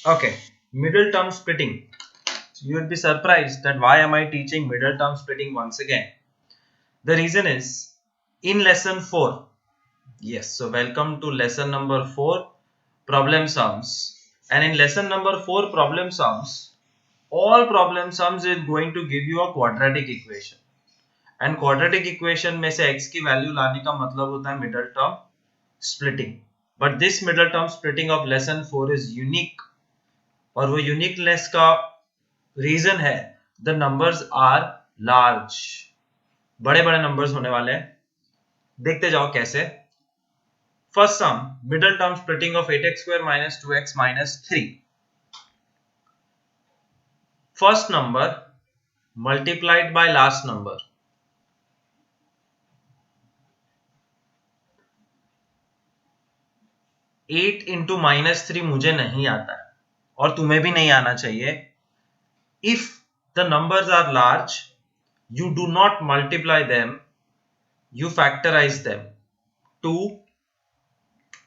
Okay, middle term splitting. You would be surprised that why am I teaching middle term splitting once again? The reason is in lesson 4. Yes, so welcome to lesson number 4, problem sums. And in lesson number 4, problem sums, all problem sums is going to give you a quadratic equation. And quadratic equation में से x की value लाने का मतलब होता है middle term splitting. But this middle term splitting of lesson 4 is unique. और वो यूनिकनेस का रीजन है द नंबर्स आर लार्ज, बड़े बड़े नंबर्स होने वाले हैं. देखते जाओ कैसे. First sum, middle term splitting of 8x square minus 2x minus 3. First number multiplied by last number. Eight into minus 3 मुझे नहीं आता है और तुम्हें भी नहीं आना चाहिए. If the numbers are large, you do not multiply them, you factorize them. 2,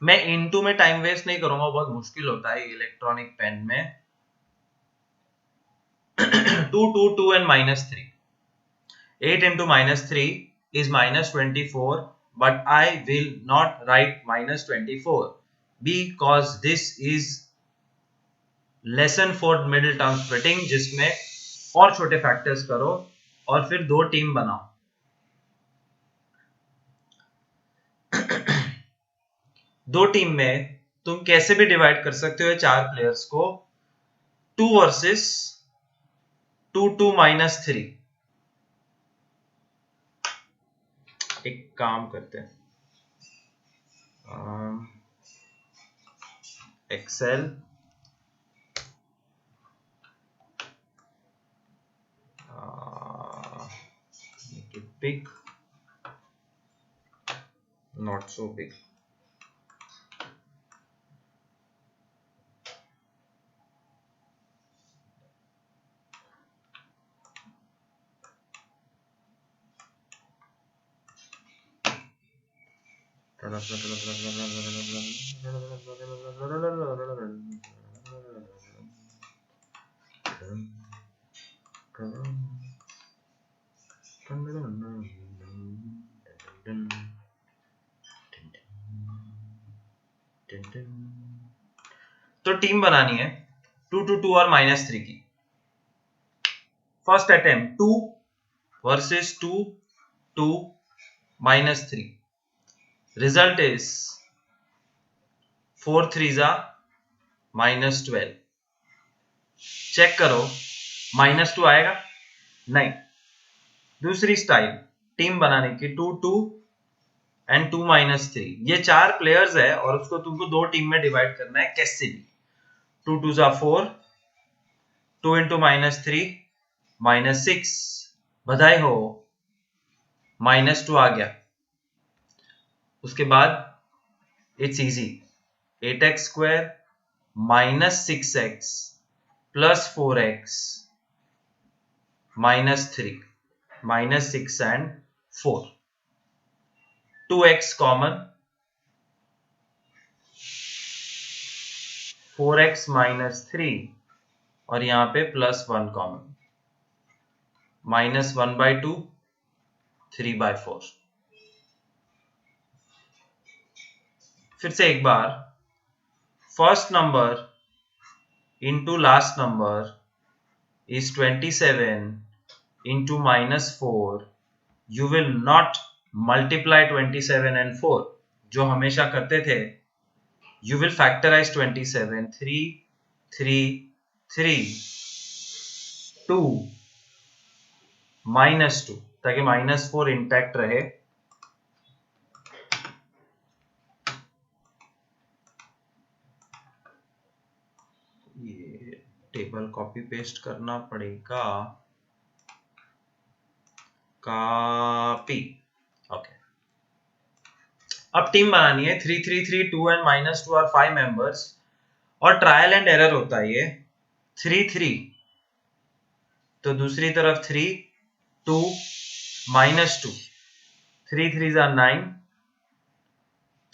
मैं इनटू में टाइम वेस्ट नहीं करूंगा, बहुत मुश्किल होता है इलेक्ट्रॉनिक पेन में. 2 2 2 and minus 3. 8 into minus 3 is minus 24, but I will not write minus 24 because this is lesson for middle term splitting, जिसमें और छोटे फैक्टर्स करो और फिर दो टीम बनाओ. दो टीम में तुम कैसे भी डिवाइड कर सकते हो 4 प्लेयर्स को. 2 वर्सेस 2 2 माइनस 3. एक काम करते हैं, एक्सेल make it big, not so big. तो टीम बनानी है 2 2 2 और माइनस 3 की. First attempt 2 versus 2 2 minus 3. Result is 4 3s are minus 12. Check करो माइनस 2 आएगा? नहीं. दूसरी स्टाइल टीम बनाने की 2 2 एंड 2 माइनस 3. ये 4 प्लेयर्स है और उसको तुमको दो टीम में डिवाइड करना है. कैसे भी 2 2s are 4, 2 into minus 3 minus 6. बधाई हो, माइनस 2 आ गया. उसके बाद it's easy, 8x square minus 6x plus 4x minus 3 minus 6 and 4. 2x common, 4x minus 3 और यहां पे प्लस 1 कॉमन. माइनस 1/2 3/4. फिर से एक बार, first number into last number is 27 into minus 4. You will not multiply 27 and 4 जो हमेशा करते थे. You will factorize 27. 3 3 3 2 minus 2 ताकि minus 4 इंटैक्ट रहे. ये टेबल कॉपी पेस्ट करना पड़ेगा. कॉपी. ओके, अब टीम बनानी है 3 3 3 2 एंड माइनस 2 और 5 मेंबर्स और ट्रायल एंड एरर होता है ये. 3 3 तो दूसरी तरफ 3 2 minus 2. 3 3s are 9,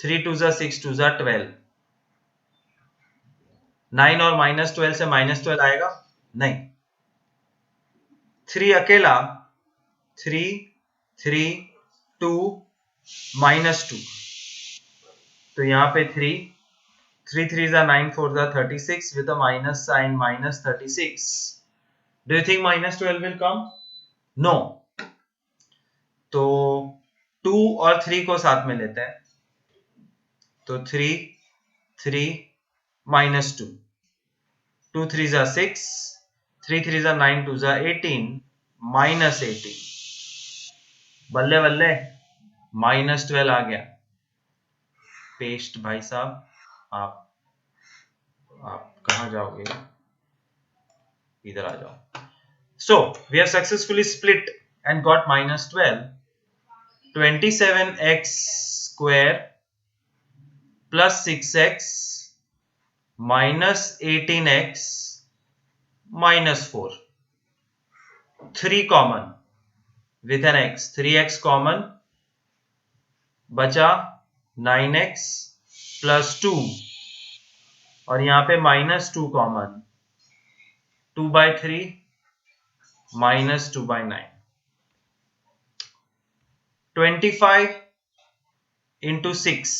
3 2s are 6 2s are 12. 9 और -12 से -12 आएगा? नहीं। 3 अकेला, 3, 3, 2, -2, तो यहाँ पे 3 3 are 9, 4 are 36 with a minus sign, -36. Do you think -12 will come? No. तो 2 और 3 को साथ में लेते हैं, तो 3, 3, -2, 2 3s are 6, 3 3s are 9, 2s are 18, -18, बल्ले बल्ले -12 आ गया। पेस्ट भाई साहब, आप कहाँ जाओगे? इधर आ जाओ। So we have successfully split and got -12. 27x square plus 6x minus 18x minus 4. 3 common with an x. 3x common, बचा 9x plus 2 और यहाँ पे -2 common, 2/3 -2/9. 25 into 6.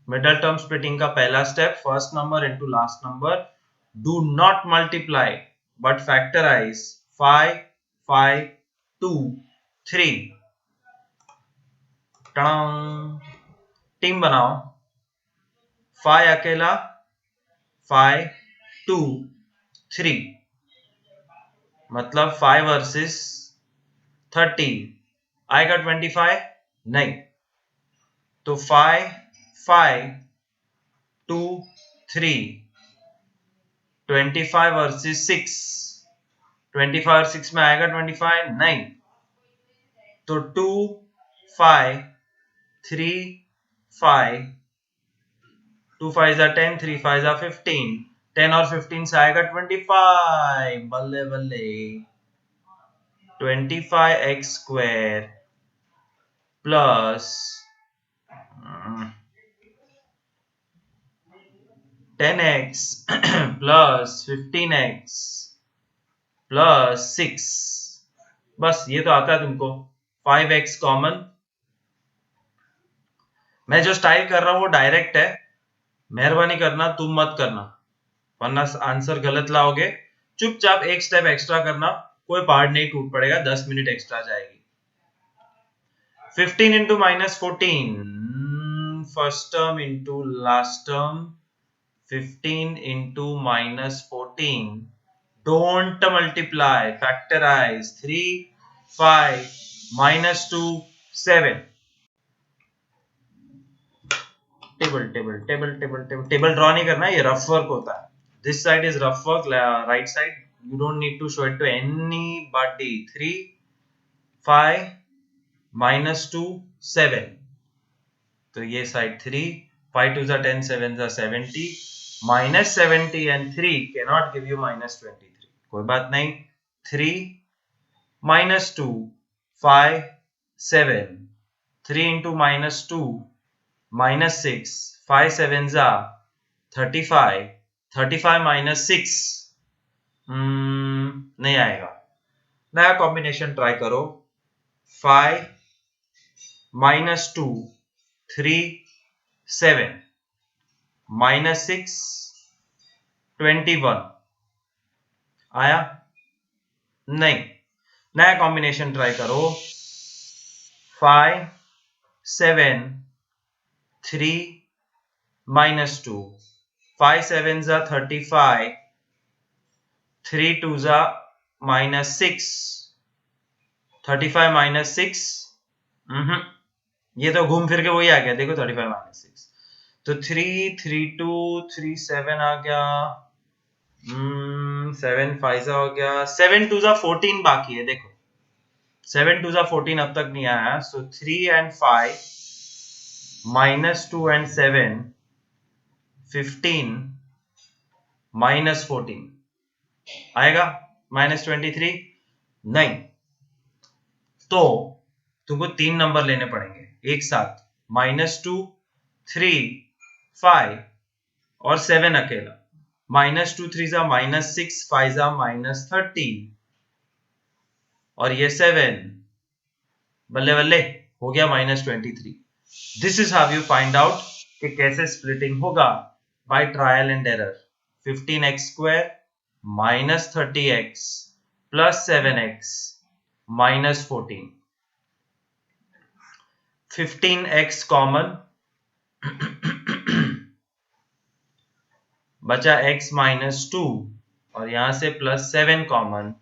Middle term splitting का पहला step, first number into last number. Do not multiply but factorise. 5, 5, 2, 3. Team बनाओ. 5 अकेला, 5, 2, 3, मतलब 5 versus 30. आएगा 25? नहीं. तो 5, 5, 2, 3, 25 वर्सेस 6. 25 और 6 में आएगा 25? नहीं. तो 2, 5, 3, 5, 2 5s are 10, 3 5s are 15. 10 और 15 से आएगा 25. बल्ले बल्ले. 25x square plus 10x plus 15x plus 6. बस ये तो आता है तुमको. 5x common. मैं जो स्टाइल कर रहा हूं वो डायरेक्ट है, मेहरबानी करना तुम मत करना, वरना आंसर गलत लाओगे. चुपचाप एक स्टेप एक्स्ट्रा करना, कोई पार्ट नहीं टूट पड़ेगा, 10 मिनट एक्स्ट्रा जाएगी. 15 into -14, first term into last term. 15 into -14. Don't multiply, factorize. 3, 5, -2, 7. Table draw नहीं करना, ये रफ वर्क होता है. This side is rough work, right side you don't need to show it to anybody. 3, 5, -2, 7. तो ये side 3, 5 2s are 10, 7s are 70. -70 and 3 cannot give you -23. कोई बात नहीं. 3, -2, 5, 7. 3 into -2, -6. 5 7s are 35. 35 -6. नहीं आएगा. नया कॉम्बिनेशन ट्राई करो. 5, -2, 3, 7, -6, 21. आया? नहीं. नया कॉम्बिनेशन ट्राई करो. 5, 7, 3, -2. 5 7s are 35. 3 2s are -6. 35 -6. ये तो घूम फिर के वही आ गया. देखो 35 -6. तो 3 3 2 3 7 आ गया. 7 5 हो गया. 7 2s are 14 बाकी है. देखो 7 2s are 14 अब तक नहीं आया. सो 3 and 5 -2 and 7 15 -14 आएगा. -23 नहीं. तो तुमको 3 नंबर लेने पड़ेंगे एक साथ. -2, 3, 5 और 7 अकेला. माइनस 2 3 माइनस 6 5 माइनस 13 और ये 7 बल्ले बल्ले हो गया minus 23। This is how you find out कि कैसे स्प्लिटिंग होगा by trial and error. 15x square minus 30x plus 7x minus 14। 15x common बचा x माइनस 2 और यहां से plus 7 common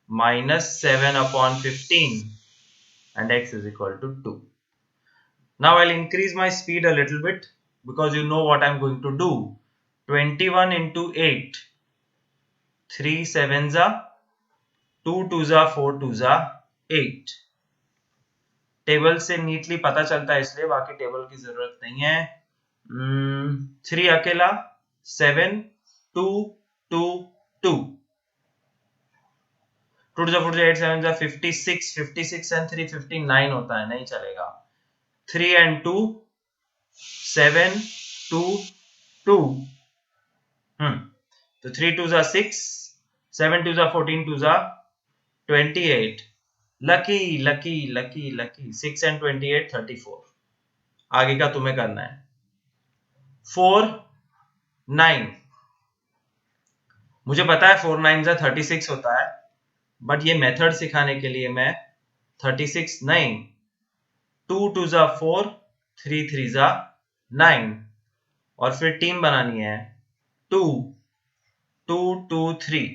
minus 7 upon 15 and x is equal to 2. Now I'll increase my speed a little bit because you know what I'm going to do. 21 into 8, 3 7s are 2 2s are 4 2s are 8. Table से neatly पता चलता है इसलिए बाकी table की जरूरत नहीं है। 3 अकेला 7 2 2 2 2 to the 4 8 7 जा 56 56 and 3 59 होता है, नहीं चलेगा। 3 and 2 7 2 2 तो 3 2s are 6 7 2s are 14 2s are 28। Lucky lucky lucky lucky 6 and 28 34। आगे का तुम्हें करना है। 4 9 मुझे पता है 4 9 36 होता है, बट ये मेथड सिखाने के लिए मैं 36 नहीं 2 2s are 4 3 3s are 9 और फिर टीम बनानी है 2 2 2 3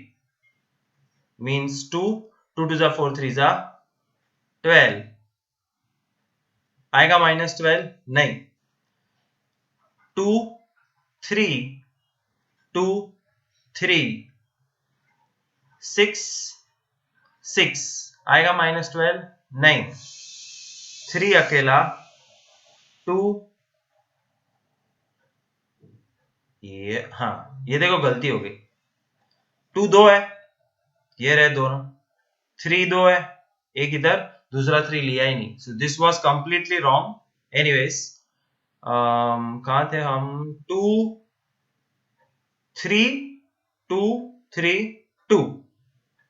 means 2 2 2s are 4 3s are 12। आएगा माइनस 12 नहीं 2 3 2 3 6 6 आएगा माइनस 12 नहीं 3 अकेला 2 ये हाँ ये देखो गलती हो गई 2 2 है ये रहे दोनों 3 2 है एक इधर दूसरा 3 लिया ही नहीं। So this was completely wrong. Anyways कहां थे हम 2 3 2 3 2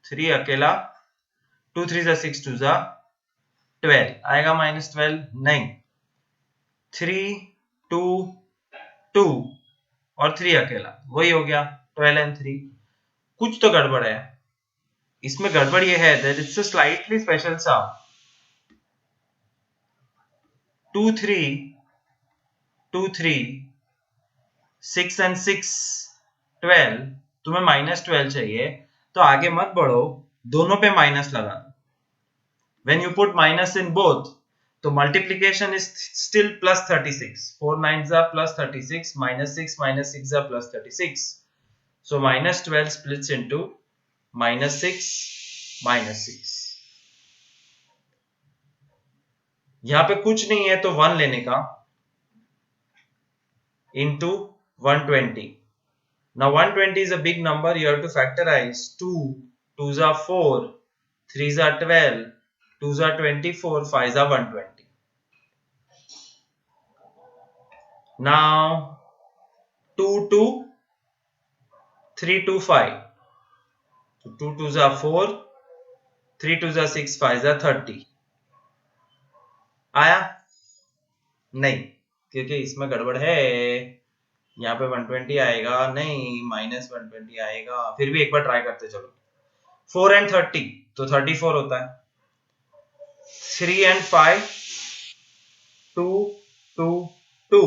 3 अकेला 2 3 जा 6 2 जा 12 आएगा माइनस 12 नहीं 3 2 2 और 3 अकेला वही हो गया 12 and 3। कुछ तो गड़बड़ है इसमें। गड़बड़ ये है that it's a slightly special sum 2 3 2 3 6 and 6 12। तुम्हें माइनस 12 चाहिए तो आगे मत बढ़ो दोनों पे माइनस लगा। when you put minus in both तो multiplication is still plus 36 4 9s are plus 36 minus 6 are plus 36 so minus 12 splits into minus 6 minus 6। यहां पे कुछ नहीं है तो 1 लेने का into 120। now 120 is a big number, you have to factorize 2 2s are 4 3s are 12 2s are 24 5s are 120। now 2 2 3 2 5 so 2 2s are 4 3 2s are 6 5s are 30। आया नहीं क्योंकि इसमें गड़बड़ है। यहाँ पे 120 आएगा नहीं माइनस 120 आएगा। फिर भी एक बार ट्राई करते चलो। 4 and 30 तो 34 होता है। 3 and 5 2 2 2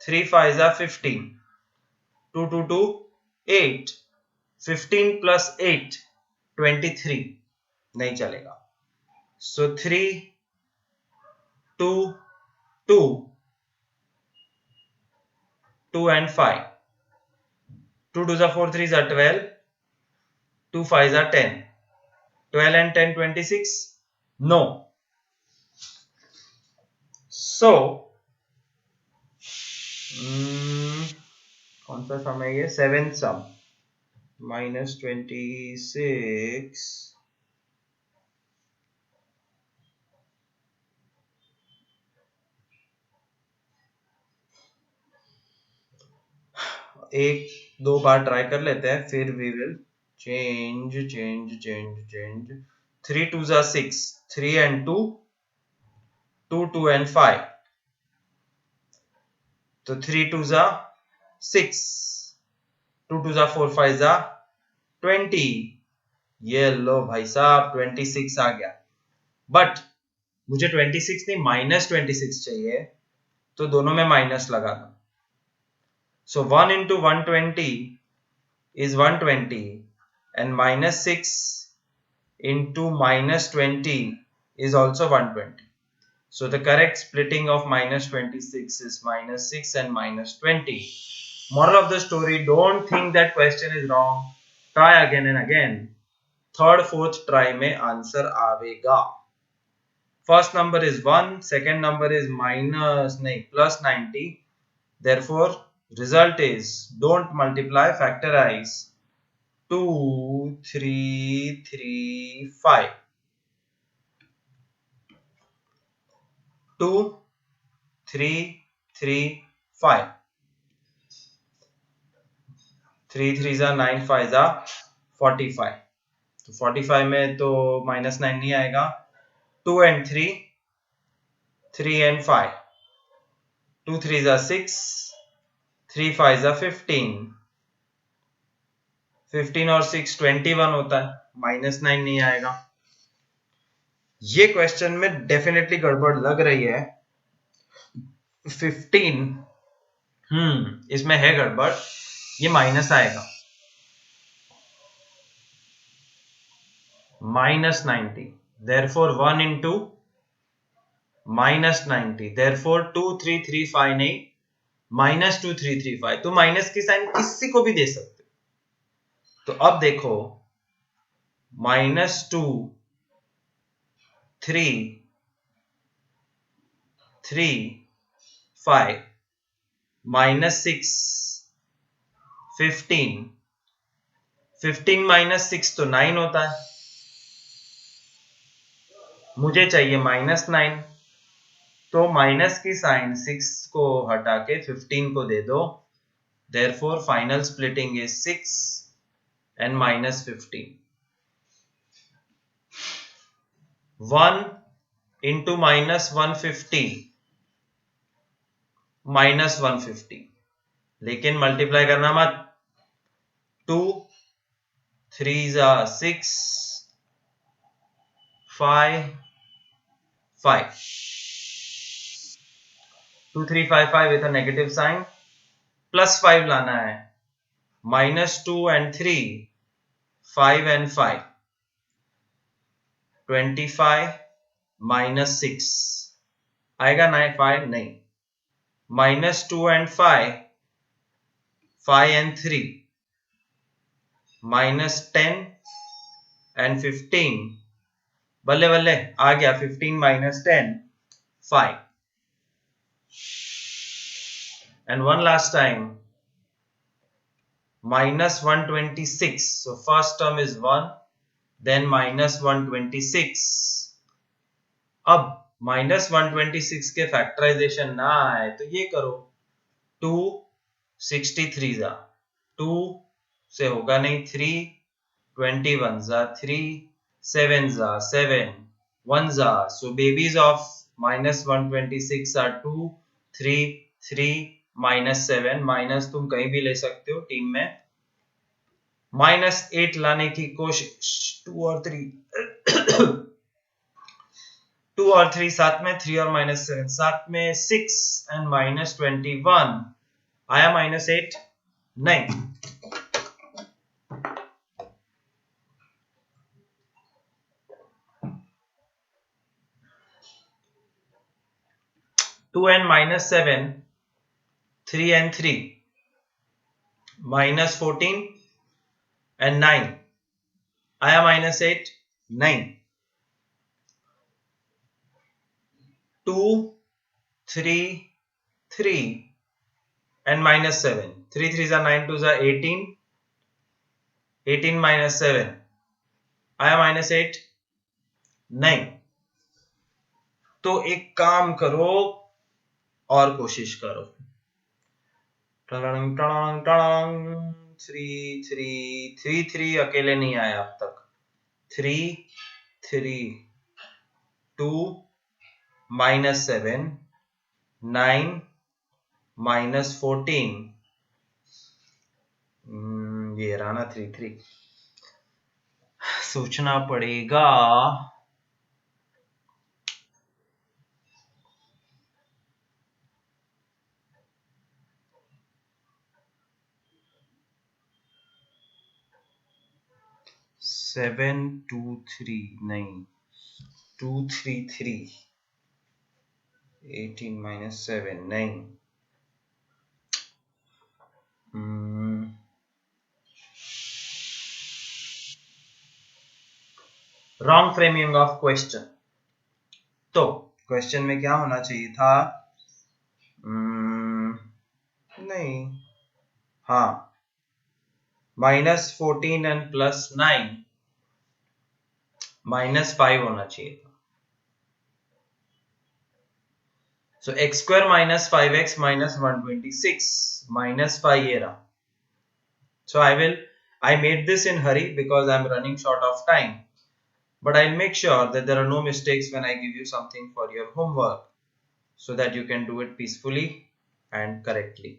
3 5s are 15 2 2 2 8 15 plus 8 23 नहीं चलेगा। so 3 2 2 2 and 5 2 2s are 4 3s are 12 2 5s are 10 12 and 10 26 no so कौन सा सम है ये 7th सम minus 26 एक 2 बार ट्राई कर लेते हैं, फिर वी विल चेंज 3 2 जा 6, 3 and 2 2 2 and 5, तो 3 2 जा 6, 2 2 जा 4 5 जा 20, ये लो भाई साहब 26 आ गया। बट मुझे 26 नहीं -26 चाहिए, तो दोनों में माइनस लगा दो। सो 1 into 120 is 120 and -6 into -20 is also 120. So the correct splitting of -26 is -6 and -20. Moral of the story, don't think that question is wrong. Try again and again. Third, fourth try में answer आवेगा. First number is 1, second number is plus 90. Therefore, result is, don't multiply, factorize. 2 3 3 5. 2 3 3 5. 3 3 जा 9 5 जा 45. तो 45 में तो -9 नहीं आएगा। 2 and 3, 3 and 5, 2 3 जा 6, 3 5 जा 15, 15 और 6 21 होता है, -9 नहीं आएगा। ये क्वेश्चन में डेफिनेटली गड़बड़ लग रही है। 15 इसमें है गड़बड़, ये माइनस आएगा, -90, therefore 1 into -90, therefore 2335 नहीं, -2335। तो माइनस की साइन किसी को भी दे सकते। तो अब देखो, -2 3 3 5 -6 15, 15 -6 तो 9 होता है। मुझे चाहिए -9, तो माइनस की साइन 6 को हटा के 15 को दे दो। Therefore, final splitting is 6 and -15. 1 into -150, -150, लेकिन मल्टीप्लाई करना मत। 2 3 जा 6 5 5, 2 3 5 5 with a negative sign, +5 लाना है, -2 and 3, 5 and 5, 25 -6 आएगा 5 नहीं, -2 and 5, 5 and 3, -10 and 15, बल्ले बल्ले आ गया, 15 - 10 5, and one last time, -126. So first term is 1, then -126. अब -126 के फैक्टराइजेशन ना आए तो ये करो, 2 63 जा 2 से होगा नहीं, 3 21 जा 3, 7 जा 7, 1 जा, so babies of -126 are 2 3 3 -7, minus तुम कहीं भी ले सकते हो टीम में। -8 लाने की कोशिश, 2 और 3 2 और 3 साथ में, 3 और -7 साथ में, 6 and -21 आया -8 नहीं। 2 and -7, 3 and 3, -14 and 9 आया -8 नहीं। 2 3 3 and -7, 3 3 जा 9, 2 जा 18, 18 -7 आया -8 नहीं। तो एक काम करो और कोशिश करो। 3 3 3 3 अकेले नहीं आया अब तक. 3 3 2 -7 9 -14 ये रहा ना 3 3. सोचना पड़ेगा. सेवन 2 3 नहीं 2 3 3 18 -7 नहीं. Wrong framing of question. तो क्वेश्चन में क्या होना चाहिए था? नहीं, हाँ, -14 एंड +9 -5 होना चाहिए था. So x square minus 5x minus 126 minus 5 ये रहा. So I made this in hurry because I'm running short of time. But I'll make sure that there are no mistakes when I give you something for your homework so that you can do it peacefully and correctly.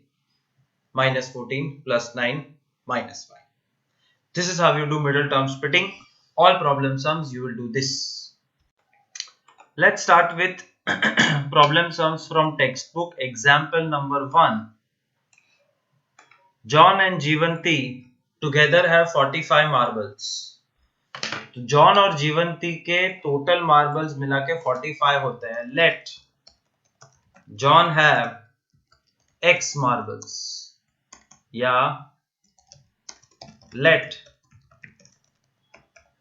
-14 +9 -5. This is how you do middle term splitting. All problem sums you will do this. Let's start with problem sums from textbook. Example number 1. John and Jeevanti together have 45 marbles. तो John और जीवंती के total marbles मिला के 45 होते हैं. Let John have x marbles या let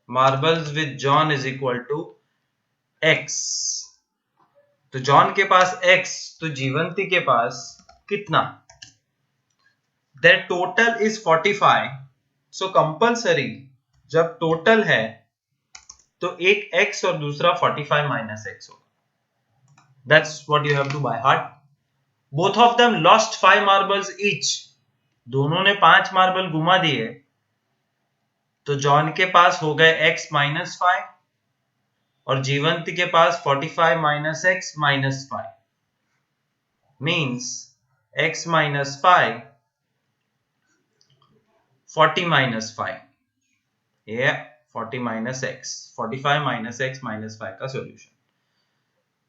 marbles with John is equal to x. तो John के पास x, तो जीवंती के पास कितना? Their total is 45. So compulsory जब टोटल है तो एक x और दूसरा 45 minus x होगा. That's what you have to by heart. Both of them lost 5 marbles each. दोनों ने 5 मार्बल घुमा दिए. तो जॉन के पास हो गए x minus 5 और जीवंती के पास 45 minus x minus 5 means x minus 5 40 minus 5. Yeah, 40 minus x. 45 minus x minus 5 का solution.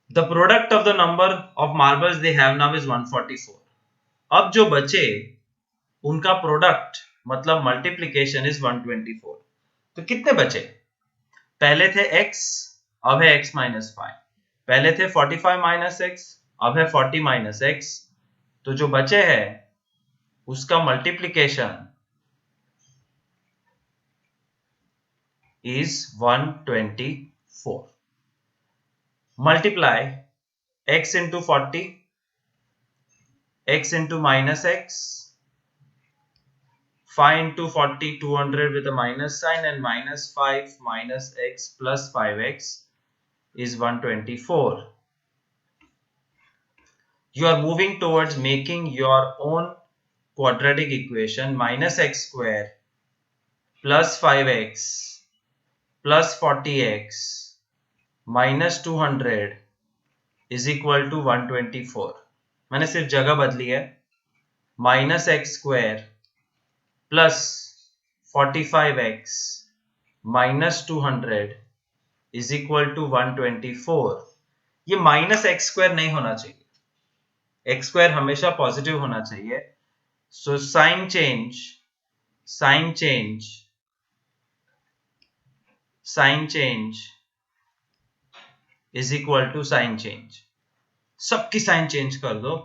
The product of the number of marbles they have now is 144. अब जो बचे उनका प्रोडक्ट मतलब मल्टीप्लिकेशन इज 124. तो कितने बचे? पहले थे x, अब है x minus 5. पहले थे 45 minus x, अब है 40 minus x. तो जो बचे है उसका multiplication is 124. Multiply x into 40, x into minus x, 5 into 40, 200 with a minus sign, and minus 5 minus x plus 5x is 124. You are moving towards making your own quadratic equation. Minus x square plus 5x plus 40x minus 200 is equal to 124. मैंने सिर्फ जगह बदली है. Minus x square plus 45x minus 200 is equal to 124. ये minus x square नहीं होना चाहिए. X square हमेशा पॉजिटिव होना चाहिए. So sign change is equal to sign change. सबकी साइन चेंज कर दो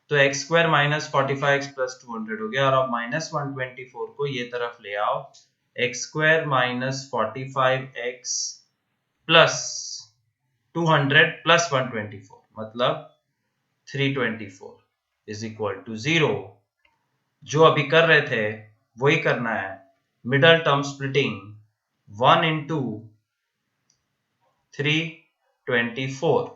तो x square minus 45x plus 200 हो गया. और अब माइनस 124 को ये तरफ ले आओ. X square minus 45x plus 200 plus 124 मतलब 324 इज इक्वल टू 0. जो अभी कर रहे थे वही करना है. Middle term splitting 1 into 324.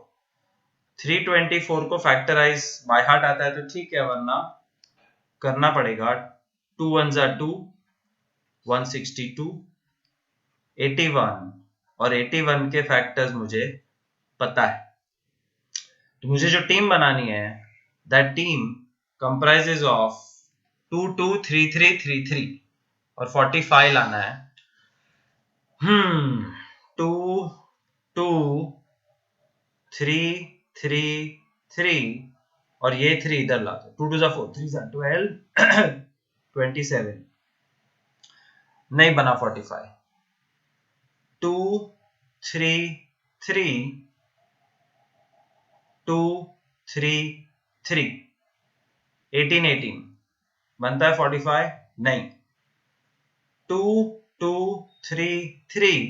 324 को फैक्टराइज बाय हार्ट आता है तो ठीक है, वरना करना पड़ेगा. 2 ones are 2, 162, 81 और 81 के फैक्टर्स मुझे पता है। तो मुझे जो टीम बनानी है, दैट टीम कंप्राइजेज ऑफ 2 2 3 3 3 3 और 45 लाना है। 2 2 3 3 3 और ये 3 इधर ला दो। 2 2 जा 4, 3 जा 12 27 नहीं बना 45। 2 3 3 2 3 3 18 18 बनता है 45 नहीं। 2 2 3 3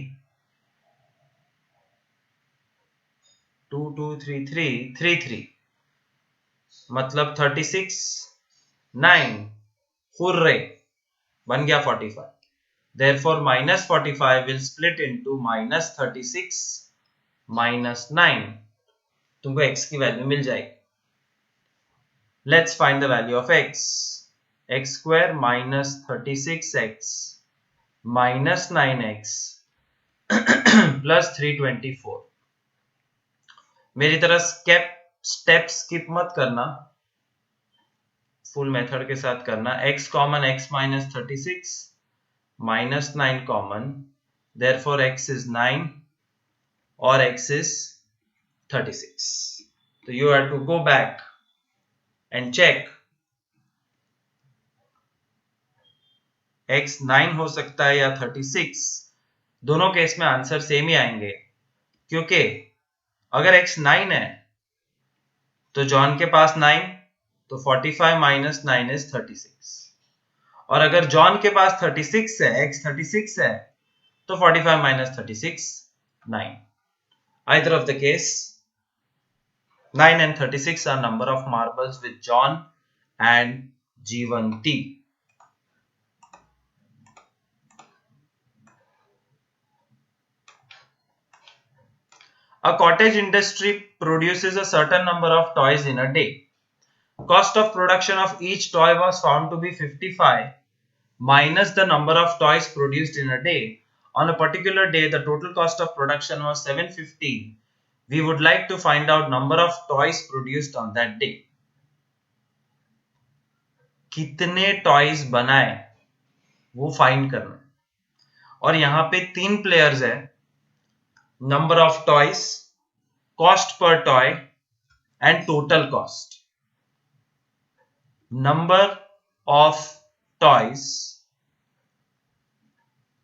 2 2 3 3 3 3 मतलब 36 9 हुर्रे बन गया 45। Therefore minus 45 will split into minus 36 minus 9। तुमको x की वैल्यू मिल जाएगी। Let's find the value of x. X square minus 36x minus 9x plus 324। मेरी तरह स्टेप स्किप मत करना, फुल मेथड के साथ करना। x common x minus 36 minus 9 common, therefore x is 9 और x is 36। तो you have to go back and check x 9 हो सकता है या 36। दोनों केस में आंसर सेम ही आएंगे, क्योंकि अगर x 9 है तो जॉन के पास 9, तो 45 minus 9 is 36। और अगर जॉन के पास 36 है, x 36 है, तो 45 minus 36 9। Either of the case, 9 and 36 are number of marbles with John and Jeevanti. A cottage industry produces a certain number of toys in a day. Cost of production of each toy was found to be 55 minus the number of toys produced in a day. On a particular day, the total cost of production was 750. We would like to find out number of toys produced on that day. कितने toys बनाए वो find करना। और यहां पे 3 players है, number of toys, cost per toy and total cost. Number of toys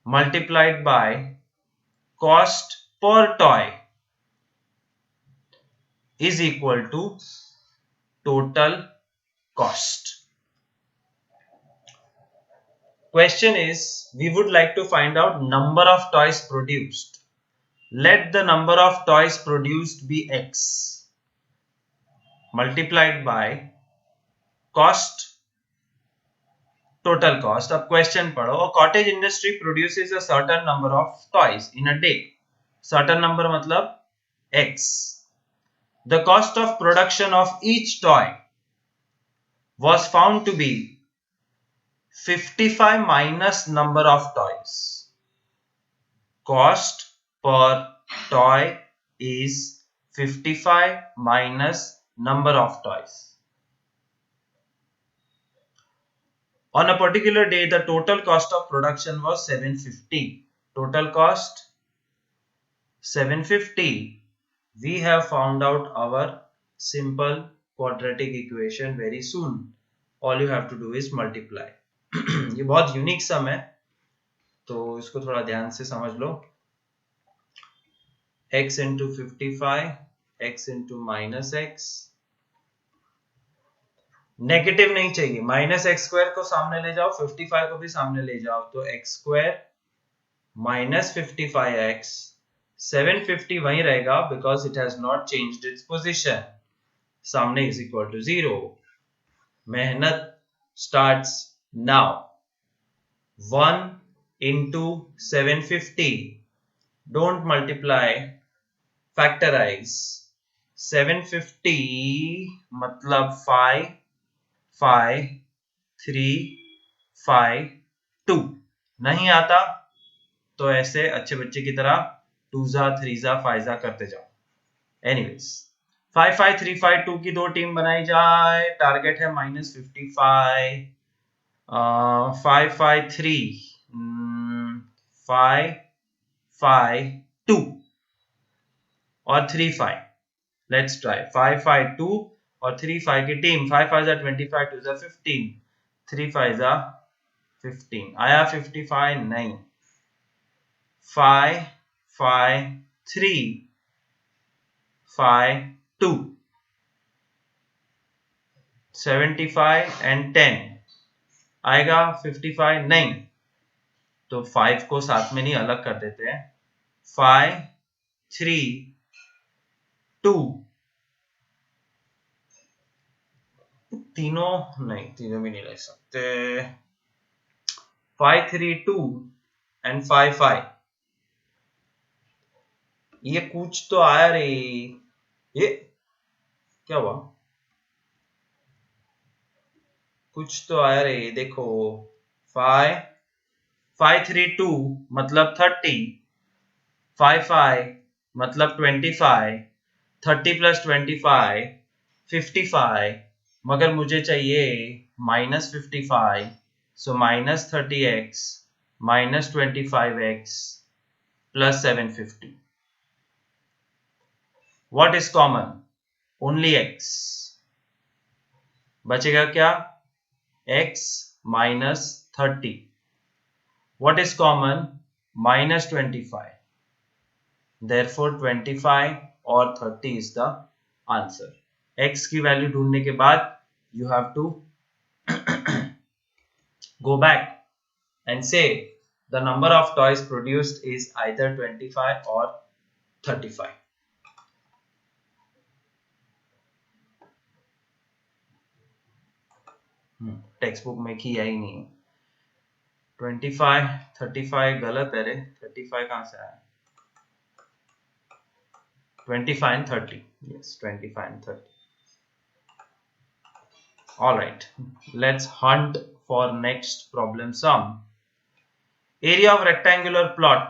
multiplied by cost per toy is equal to total cost. Question is, we would like to find out number of toys produced. Let the number of toys produced be x multiplied by cost, total cost. अब question पढ़ो। A cottage industry produces a certain number of toys in a day. Certain number मतलब x. The cost of production of each toy was found to be 55 minus number of toys. Cost per toy is 55 minus number of toys. On a particular day, the total cost of production was 750. Total cost 750. We have found out our simple quadratic equation very soon. All you have to do is multiply. ये बहुत unique सम है, तो इसको थोड़ा ध्यान से समझ लो। x into 55, x into minus x, negative नहीं चाहिए, माइनस एक्स स्क्वायर को सामने ले जाओ, 55 को भी सामने ले जाओ, तो एक्स स्क्वायर माइनस 55x, 750 वहीं रहेगा because it has not changed its position, सामने इज इक्वल टू 0। मेहनत starts now. 1 into 750, don't multiply, factorize। 750 मतलब 5 5 3 5 2 नहीं आता तो ऐसे अच्छे बच्चे की तरह 2 3 5 करते जाओ। एनीवेज 5 5 3 5 2 की दो टीम बनाई जाए, टारगेट है -55, 5 5 3 5 5 2 और 3 5। लेट्स ट्राई 5 5 2 और 3 5 की टीम। 5 5 25 2 15, 3 5 15 आया 55 नहीं। 5 5 3 5 2 75 and 10 आएगा 55 नहीं। तो 5 को साथ में नहीं अलग कर देते हैं। 5 3 2 तीनों नहीं, तीनों भी नहीं ले सकते। 5 3 2 and 5 5 ये कुछ तो आया रे। ये क्या हुआ? कुछ तो आया रे, देखो 5 5 3 2 मतलब 30, 5 5 मतलब 25, 30 + 25 55, मगर मुझे चाहिए -55, सो -30x -25x + 750। What is common? Only x. बचेगा क्या? x -30. What is common? -25. Therefore 25 और 30 is the answer. x की वैल्यू ढूंढने के बाद you have to go back and say the number of toys produced is either 25 or 35. Text book में किया ही नहीं है। 25 35 गलत है रे। 35 कहां से आया? 25 and 30. Yes, 25 and 30. All right, let's hunt for next problem sum. Area of rectangular plot.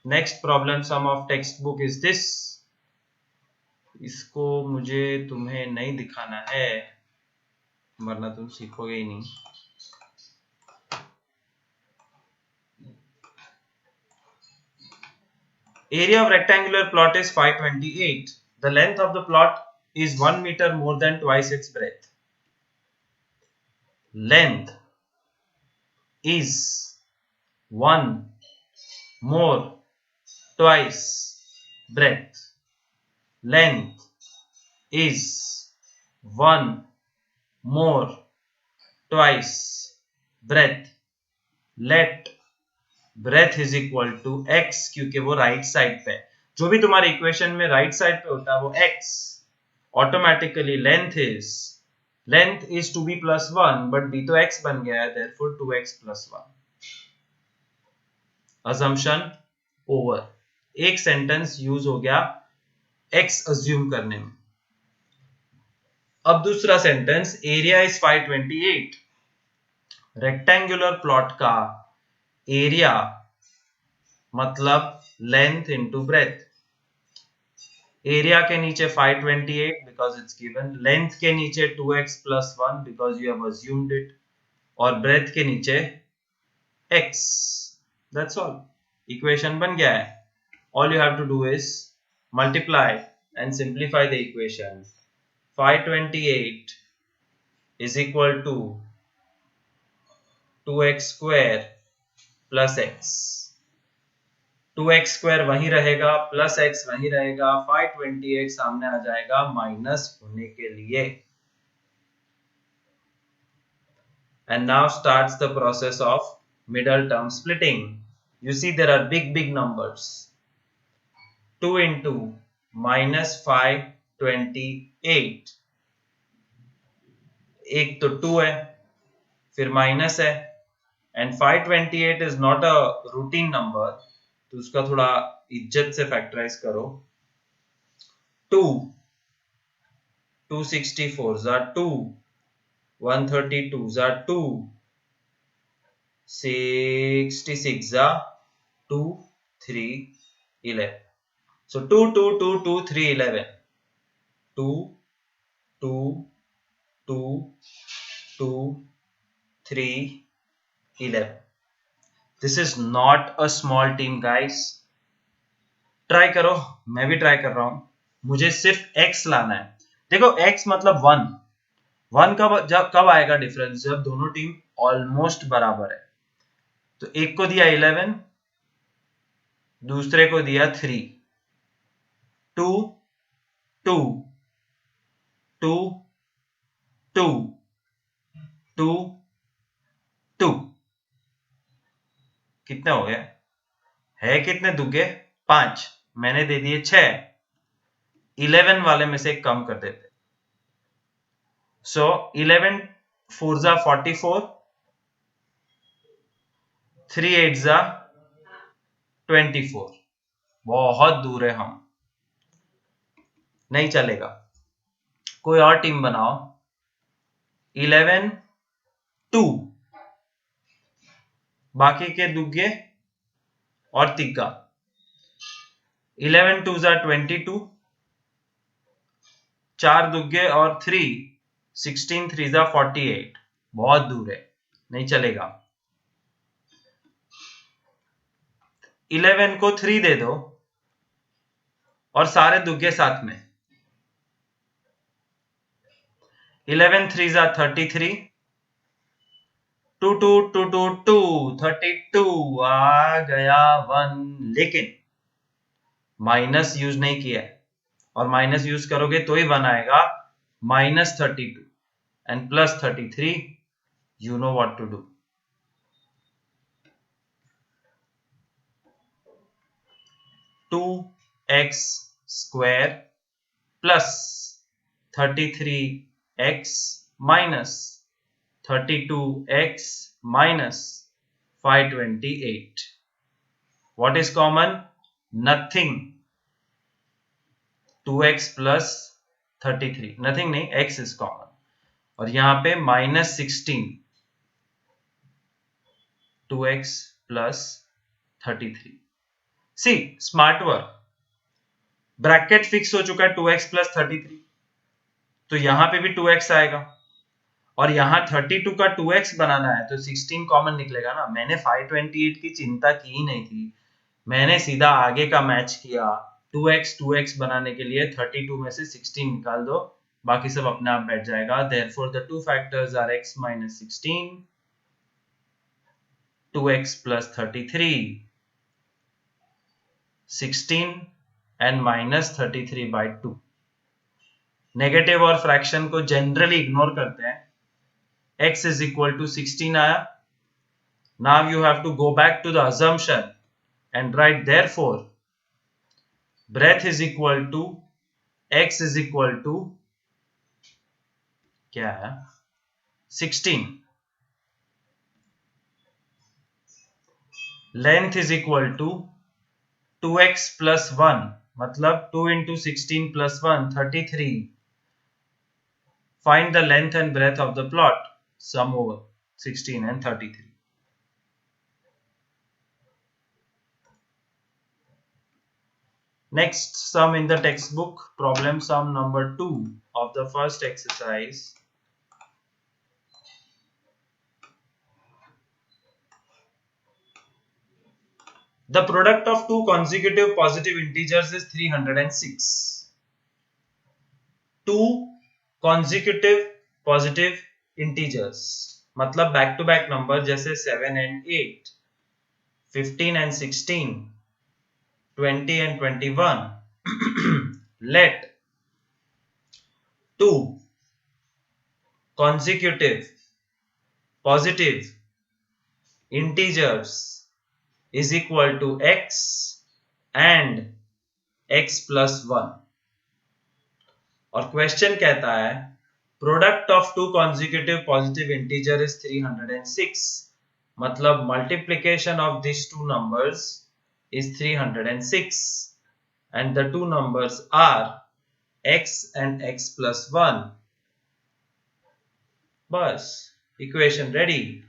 Next problem sum of textbook is this. इसको मुझे तुम्हें नहीं दिखाना है वरना तुम सीखोगे ही नहीं। Area of rectangular plot is 528. The length of the plot is 1 meter more than twice its breadth. Length is 1 more twice breadth. Length is 1 more twice breadth. Let breadth is equal to x, क्योंकि वो right side पे है। जो भी तुम्हारे equation में right side पे होता है वो x। Automatically length is 2b + 1, but b तो x बन गया है, therefore 2x + 1। assumption over. एक सेंटेंस यूज हो गया x अज्यूम करने में। अब दूसरा sentence, area is 528। Rectangular plot का एरिया मतलब लेंथ इनटू ब्रेथ। एरिया के नीचे 528 बिकॉज इट्स गिवन, लेंथ के नीचे 2x + 1 because you have assumed it, और ब्रेथ के नीचे x। दैट्स ऑल, इक्वेशन बन गया है। All you have to do is multiply and simplify the equation. 528 is equal to 2x² + x। 2x² वहीं रहेगा, प्लस x वहीं रहेगा, 528 सामने आ जाएगा माइनस होने के लिए। And now starts the process of middle term splitting. You see there are big numbers. 2 into -528, एक तो 2 है फिर माइनस है, and 528 is not a routine number, तो उसका थोड़ा इज्जत से फैक्टराइज करो। 2 264 2, 132 are 2, 66 are 2, 3, 11. So 2, 2, 2, 2, 3, 11. 2, 2, 2, 2, 3, 11. This is not a small team, guys. Try करो, मैं भी ट्राई कर रहा हूं. मुझे सिर्फ x लाना है. देखो x मतलब 1 कब आएगा डिफरेंस? जब दोनों टीम ऑलमोस्ट बराबर है. तो एक को दिया 11, दूसरे को दिया 3. 2, 2, 2, 2, 2, 2. कितने हो गए? है कितने दुगे? 5. मैंने दे दिए 6. 11 वाले में से एक कम कर देते. सो 11 4 जा 44, 3 8 जा 24. बहुत दूर है हम, नहीं चलेगा. कोई और टीम बनाओ. 11 2, बाकी के दुगे और तिग्गा. 11 2 जा 22, 4 दुगे और 3, 16 3 जा 48. बहुत दूर है, नहीं चलेगा. 11 को 3 दे दो और सारे दुगे साथ में. 11 3 जा 33, 2 2 2 2 2 32. आ गया 1. लेकिन माइनस यूज नहीं किया है, और माइनस यूज करोगे तो ही 1 आएगा. -32 and +33. You know what to do. Two x square plus 33x minus 32x minus 528. What is common? Nothing. 2x plus 33. Nothing नहीं, x is common. और यहां पे -16. 2x plus 33. See, smart work. Bracket fix हो चुका है 2x plus 33. तो यहां पे भी 2x आएगा, और यहां 32 का 2x बनाना है तो 16 कॉमन निकलेगा ना. मैंने 528 की चिंता की ही नहीं थी, मैंने सीधा आगे का मैच किया. 2x बनाने के लिए 32 में से 16 निकाल दो, बाकी सब अपने आप बैठ जाएगा. Therefore the two factors are x minus 16, 2x plus 33, 16 and minus 33 by 2. Negative और फ्रैक्शन को जनरली इग्नोर करते हैं. x is equal to 16 आया. Now you have to go back to the assumption and write therefore breadth is equal to x is equal to क्या है? 16. Length is equal to 2x plus 1, मतलब 2 into 16 plus 1 33. Find the length and breadth of the plot. Sum over 16 and 33. Next sum in the textbook, problem sum number 2 of the first exercise. The product of two consecutive positive integers is 306. Two consecutive positive integers मतलब back to back number, जैसे 7 and 8, 15 and 16, 20 and 21. Let two consecutive positive integers is equal to x and x plus 1. और question कहता है product of two consecutive positive integer is 306, मतलब multiplication of this two numbers is 306 and the two numbers are x and x plus 1. बस equation ready.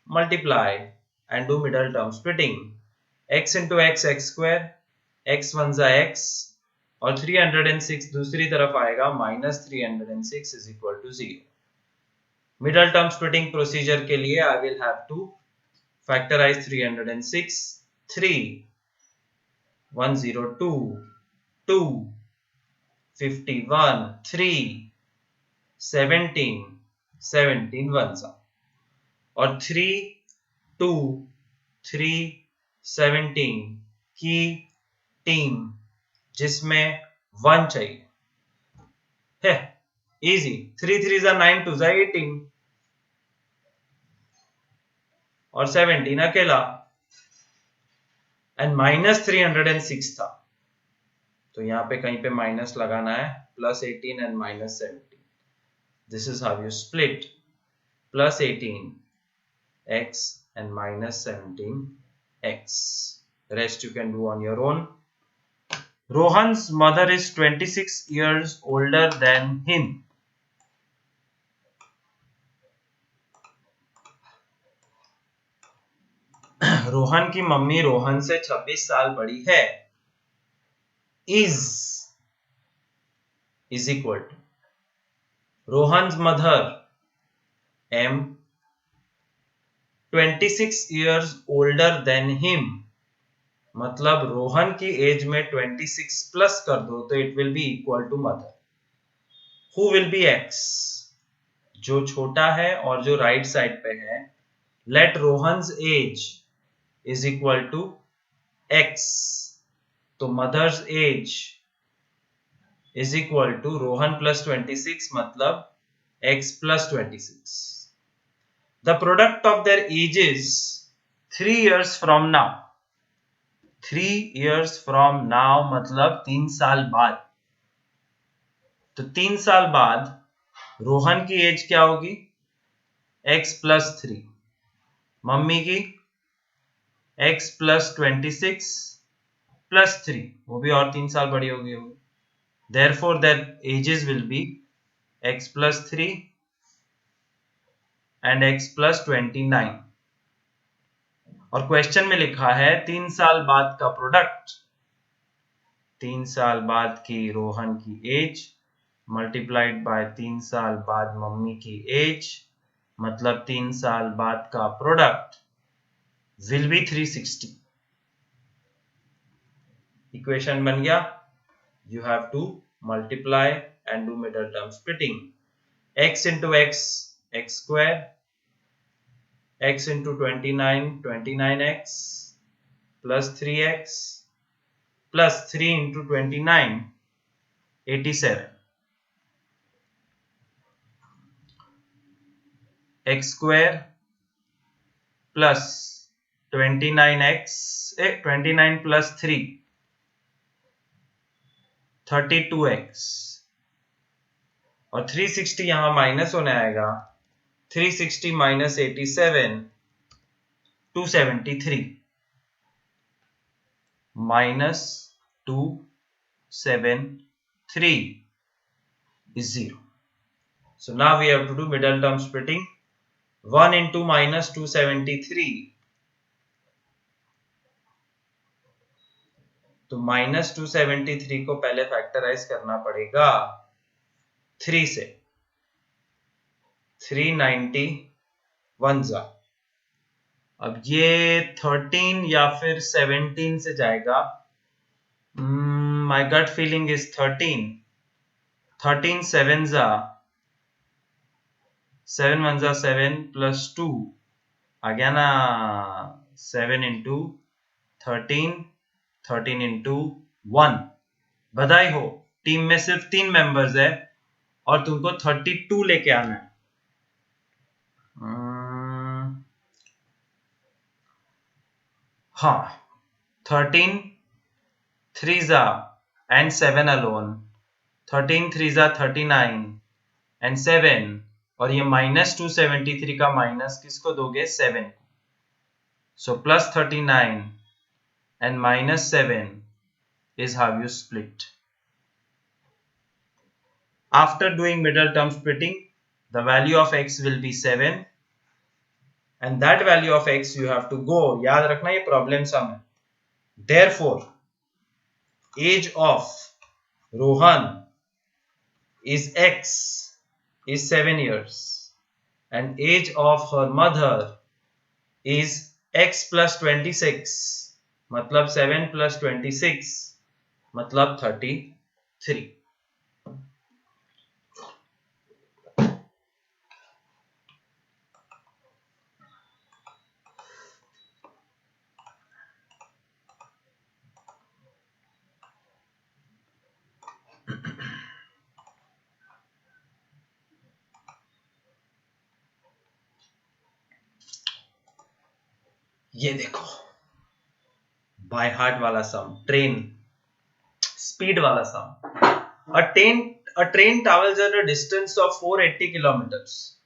Multiply and do middle term splitting. x into x x square, x one जा x, और 306 दूसरी तरफ आएगा -306 is equal to 0. Middle term splitting procedure के लिए I will have to factorise 306. 3 102 2 51 3 17 17 1 और 3 2 3 17 की टीम जिसमें 1 चाहिए है. इजी. 3 3 जा 9 2 जा 18 और 17 अकेला एंड -306 था तो यहां पे कहीं पे माइनस लगाना है. +18 and -17. This is how you split. +18 x and -17 x. Rest you can do on your own. Rohan's mother is 26 years older than him. Rohan की मम्मी रोहन से 26 साल बड़ी है. is equal to Rohan's mother m 26 years older than him. मतलब रोहन की as में 26 plus कर दो तो it will be equal to mother. Who will be x? जो छोटा है और जो राइट साइड पे है. Let Rohan's age is equal to x. तो mother's age is equal to Rohan plus 26 मतलब x plus 26. The product of their ages 3 years from now. 3 years from now मतलब 3 साल बाद. तो 3 साल बाद रोहन की एज क्या होगी? x plus 3. मम्मी की x प्लस 26 प्लस 3, वो भी और 3 साल बड़ी होगी. Therefore their ages will be x plus 3 and x plus 29. और क्वेश्चन में लिखा है 3 साल बाद का प्रोडक्ट. 3 साल बाद की रोहन की एज मल्टीप्लाइड बाय 3 साल बाद मम्मी की एज मतलब 3 साल बाद का प्रोडक्ट विल बी 360. इक्वेशन बन गया. You have to multiply and do middle term splitting. X into x, x square, x into 29, 29x, plus 3x, plus 3 into 29, 87. X square plus 29x, 29 plus 3, 32x. और 360 यहां minus होने आएगा. 360 minus 87 273 minus 273 is 0. So now we have to do middle term splitting. 1 into minus 273. तो minus 273 को पहले factorise करना पड़ेगा 3 से. 391 जा. अब ये 13 या फिर 17 से जाएगा. My gut feeling is 13. 13 7 जा 7 1 जा 7 प्लस 2 आ गया ना. 7 इंटू 13 13 इंटू 1. बधाई हो, टीम में सिर्फ 3 मेंबर्स है और तुमको 32 लेके आना है. हाँ, 13 3 जा and 7 alone. 13 3 जा 39 and 7 और ये माइनस 273 का माइनस किसको दोगे? 7 को. So plus 39 and minus 7 is how you split. After doing middle term splitting, the value of x will be 7 and that value of x you have to go, याद रखना ये problem some है. Therefore age of Rohan is x is 7 years and age of her mother is x plus 26, मतलब 7 plus 26 मतलब 33. ये देखो by heart वाला सम, train speed वाला सम. A train travels at a distance of 480 kilometers.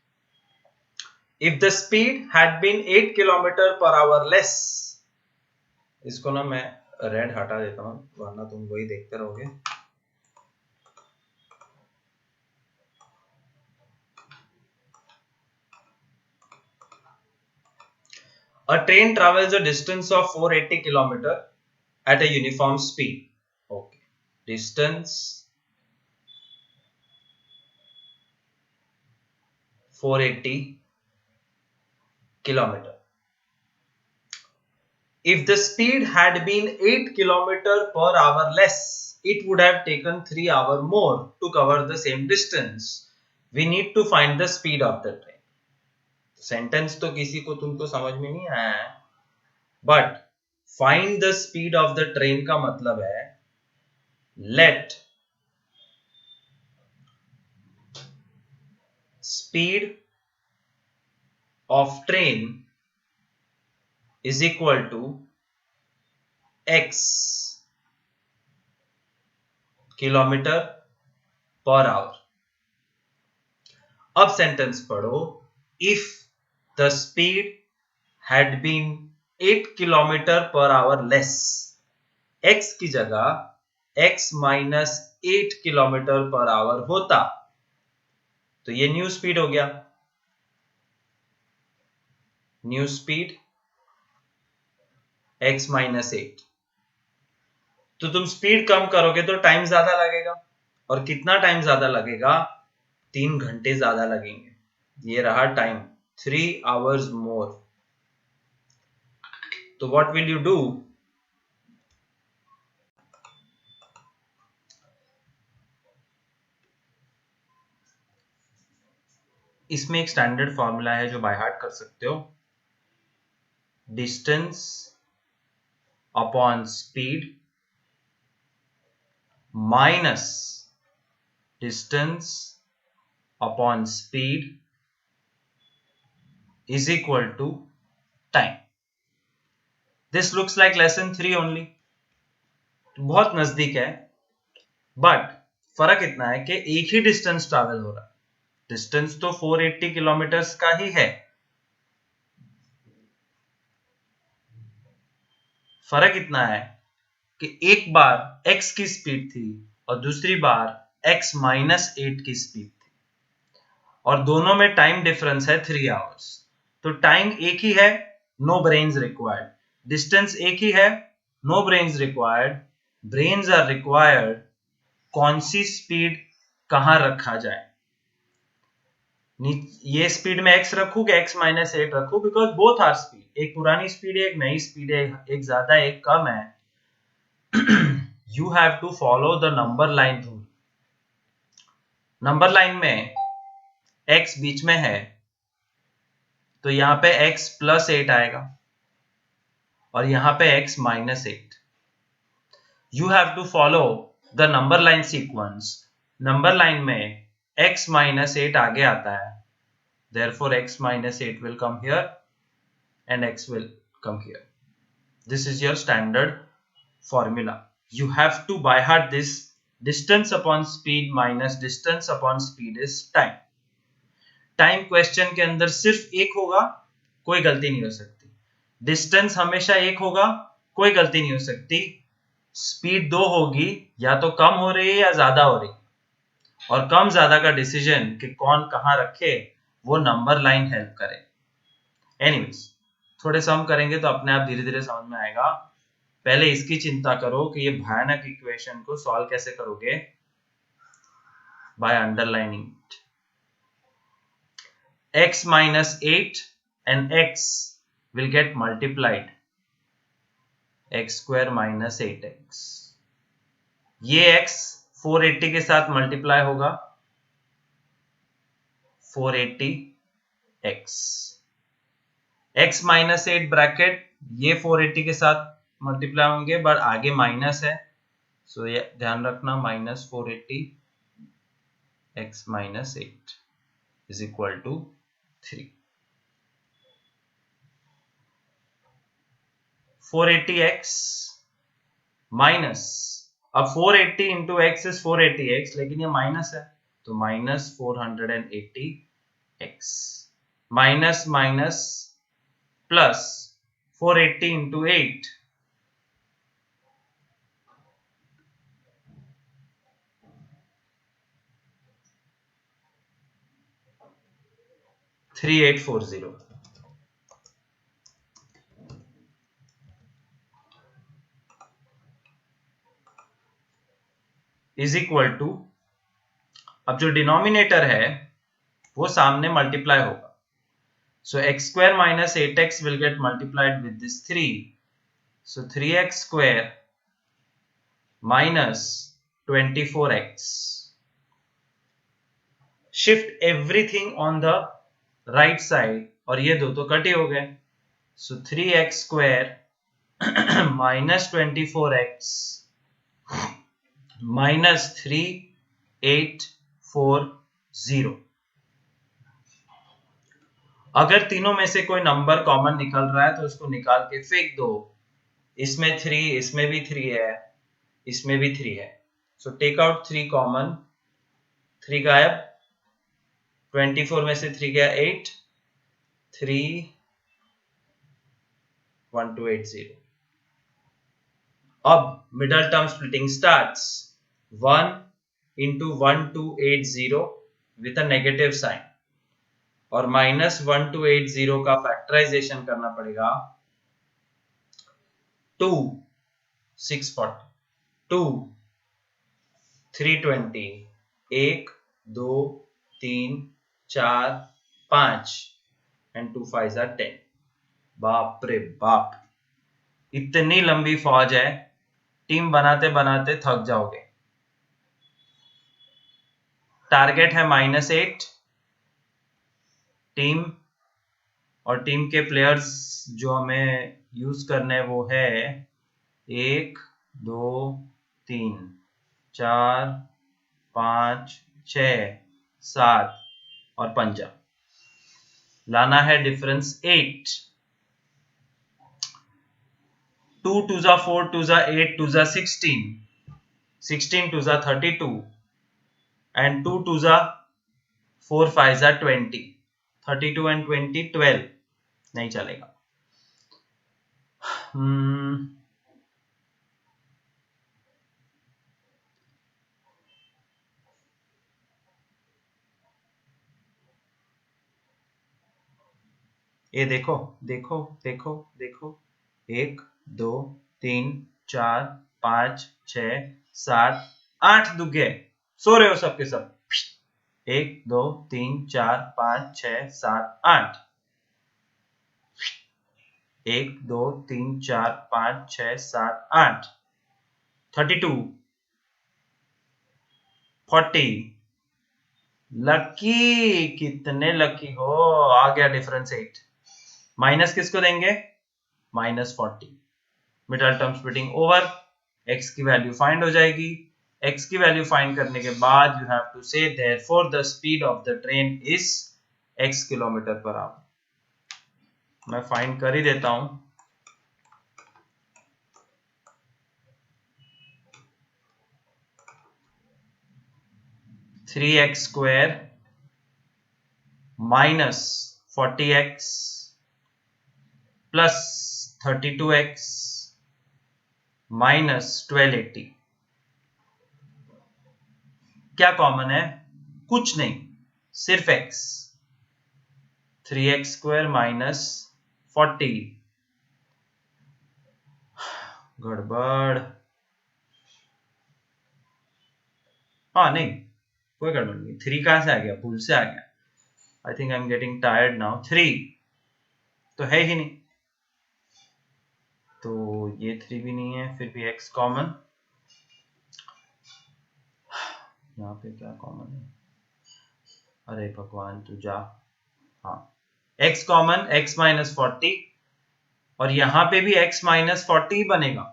If the speed had been 8 kilometer per hour less, इसको ना मैं red हटा देता हूं वरना तुम वही देखते रहोगे. A train travels a distance of 480 kilometer at a uniform speed. Okay, distance 480 kilometer. If the speed had been 8 kilometer per hour less, it would have taken 3 hours more to cover the same distance. We need to find the speed of the train. Sentence तो किसी को तुमको समझ में नहीं आया है, but find the speed of the train का मतलब है let speed of train is equal to x kilometre per hour. अब सेंटेंस पढ़ो. If the speed had been 8 kilometer per hour less, x की जगह x minus 8 kilometre per our होता तो ये न्यू स्पीड हो गया. New speed x minus 8. तो तुम स्पीड कम करोगे तो टाइम ज्यादा लगेगा, और कितना टाइम ज्यादा लगेगा? 3 घंटे ज्यादा लगेंगे. ये रहा टाइम, 3 hours more. तो what will you do? इसमें एक स्टैंडर्ड फॉर्मूला है जो बाय हार्ट कर सकते हो. Distance upon speed minus distance upon speed is equal to time. This looks like lesson 3 only. बहुत नजदीक है, बट फर्क इतना है कि एक ही डिस्टेंस ट्रैवल हो रहा है. डिस्टेंस तो 480 किलोमीटर्स का ही है. फर्क इतना है कि एक बार x की स्पीड थी और दूसरी बार x minus 8 की स्पीड थी, और दोनों में टाइम डिफरेंस है 3 hours. तो टाइम एक ही है, नो ब्रेन्स रिक्वायर्ड. डिस्टेंस एक ही है, no brains required. Brains are required. कौन सी स्पीड कहां रखा जाए? ये स्पीड में x रखूं कि x minus 8 रखूं? Because both are speed. एक पुरानी स्पीड है, एक नई स्पीड है, एक ज्यादा एक कम है. You have to follow the number line rule. Number line में x बीच में है तो यहां पे x plus 8 आएगा और यहां पे x minus 8. You have to follow the number line sequence. Number line में x minus 8 आगे आता है, therefore x minus 8 will come here and x will come here. This is your standard formula. You have to by heart this. Distance upon speed minus distance upon speed is time. Time question के अंदर सिर्फ एक होगा, कोई गलती नहीं हो सकती. डिस्टेंस हमेशा एक होगा, कोई गलती नहीं हो सकती. स्पीड 2 होगी, या तो कम हो रही है या ज्यादा हो रही है. और कम ज्यादा का डिसीजन कि कौन कहाँ रखे वो नंबर लाइन हेल्प करे। एनीवेज, थोड़े सम करेंगे तो अपने आप धीरे धीरे समझ में आएगा। पहले इसकी चिंता करो कि ये भयानक इक्वेशन को सॉल्व कैसे करोगे, by underlining it. x minus 8 and x will get multiplied, x square minus 8x। ये x 480 के साथ मल्टीप्लाई होगा, 480x। x minus 8 ब्रैकेट ये 480 के साथ मल्टीप्लाई होंगे, बट आगे माइनस है, सो ये ध्यान रखना, minus 480 x minus 8 is equal to 3। 480x minus, अब 480 इंटू एक्स इज 480x, लेकिन ये माइनस है तो minus 480x, minus minus plus 480 into 8, three 3840 is equal to, अब जो डिनोमिनेटर है वो सामने मल्टीप्लाई होगा, so x square minus 8x will get multiplied with this 3, so 3x square minus 24x, shift everything on the right side और ये दो तो कट ही हो गए, so 3x square minus 24x minus 3840। अगर तीनों में से कोई नंबर कॉमन निकल रहा है तो उसको निकाल के फेंक दो, इसमें 3, इसमें भी 3 है, इसमें भी 3 है, सो टेक आउट 3 कॉमन, 3 गायब, 24 में से 3 गया 8, 3 1280। अब middle term splitting starts, 1 into 1280 with a negative sign, और माइनस 1280 का फैक्टराइजेशन करना पड़ेगा, 2 640, 2 320, 1 2 3 4 5 and 2 5s are 10। बाप रे बाप, इतनी लंबी फौज है, टीम बनाते बनाते थक जाओगे। टारगेट है -8 टीम, और टीम के प्लेयर्स जो हमें यूज करने वो है 1 2 3 4 5 6 7 और पंजा, लाना है डिफरेंस 8। 2 2 जा 4, 2 जा 8, 2 जा 16, 16 2 जा 32 and 2 2 जा 4 5 जा 20, 32 and 20 12, नहीं चलेगा। ये देखो देखो देखो देखो, 1 2 3 4 5 6 7 8 दुगे, सो रहे हो सबके सब, 1 2 3 4 5 6 7 8, 1 2 3 4 5 6 7 8, 32 40। लकी, कितने लकी हो, आ गया डिफरेंस 8। माइनस किसको देंगे, -40। Middle term splitting over, x की वैल्यू फाइंड हो जाएगी। x की वैल्यू फाइंड करने के बाद यू हैव टू से therefore the speed of the train is x km/h। मैं फाइंड कर ही देता हूं, (3x² minus 40x plus 32x minus 1280 क्या कॉमन है? कुछ नहीं, सिर्फ x। 3x square minus 40। गड़बड़। हाँ नहीं, कोई गड़बड़ नहीं। 3 कहां से आ गया? भूल से आ गया। I think I am getting tired now. 3 तो है ही नहीं, तो ये 3 भी नहीं है, फिर भी x कॉमन। यहाँ पे क्या कॉमन है? अरे भगवान तू जा। हाँ, x कॉमन, x माइनस 40, और यहाँ पे भी x माइनस 40 बनेगा।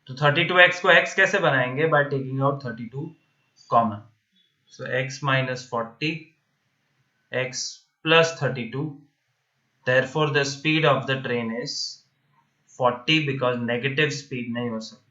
तो 32x को x कैसे बनाएंगे? By taking out 32 common. So x minus 40, x plus 32, therefore the speed of the train is 40 because negative speed नहीं हो सकता।